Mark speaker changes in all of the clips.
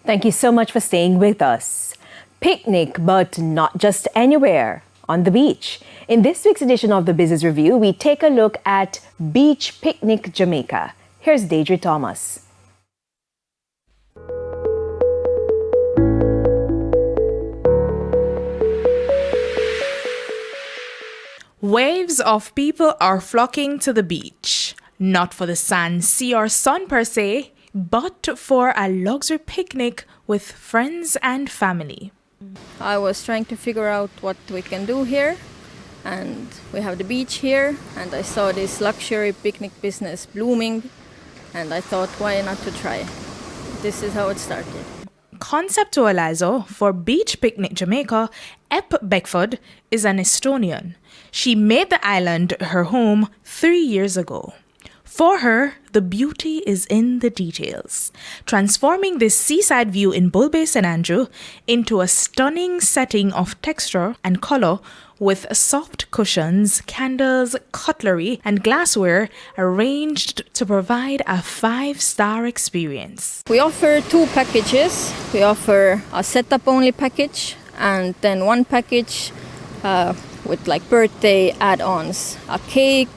Speaker 1: Thank you so much for staying with us. Picnic, but not just anywhere, on the beach. In this week's edition of the Business Review, we take a look at Beach Picnic Jamaica. Here's Deirdre Thomas.
Speaker 2: Waves of people are flocking to the beach, not for the sand, sea or sun per se, but for a luxury picnic with friends and family.
Speaker 3: I was trying to figure out what we can do here, and we have the beach here, and I saw this luxury picnic business blooming, and I thought, why not to try? This is how it started.
Speaker 2: Conceptualizer for Beach Picnic Jamaica, Ep Beckford, is an Estonian. She made the island her home 3 years ago. For her, the beauty is in the details, transforming this seaside view in Bull Bay, St. Andrew into a stunning setting of texture and color with soft cushions, candles, cutlery, and glassware arranged to provide a 5-star experience.
Speaker 3: We offer 2 packages. We offer a setup-only package and then one package with like birthday add-ons, a cake,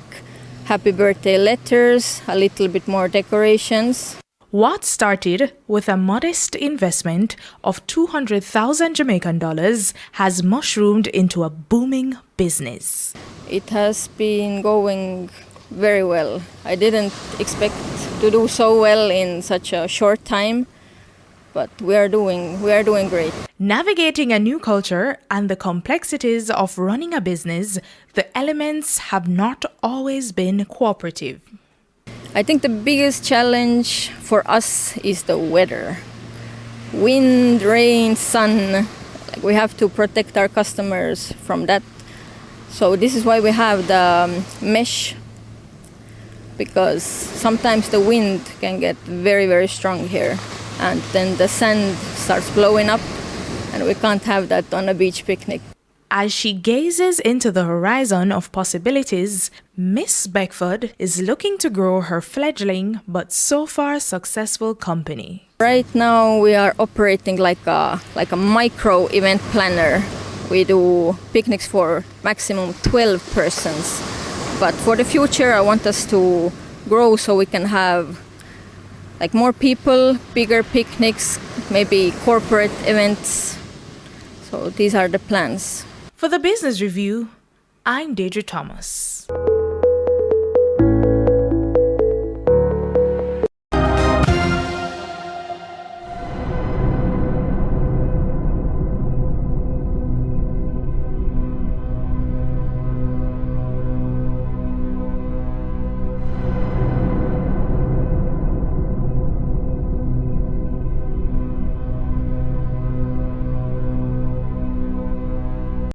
Speaker 3: happy birthday letters, a little bit more decorations.
Speaker 2: What started with a modest investment of 200,000 Jamaican dollars has mushroomed into a booming business.
Speaker 3: It has been going very well. I didn't expect to do so well in such a short time, but we are doing great.
Speaker 2: Navigating a new culture and the complexities of running a business, the elements have not always been cooperative.
Speaker 3: I think the biggest challenge for us is the weather. Wind, rain, sun. We have to protect our customers from that. So this is why we have the mesh, because sometimes the wind can get very, very strong here. And then the sand starts blowing up, and we can't have that on a beach picnic.
Speaker 2: As she gazes into the horizon of possibilities, Miss Beckford is looking to grow her fledgling but so far successful company.
Speaker 3: Right now we are operating like a micro event planner. We do picnics for maximum 12 persons. But for the future I want us to grow so we can have like more people, bigger picnics, maybe corporate events. So these are the plans.
Speaker 2: For the Business Review, I'm Deirdre Thomas.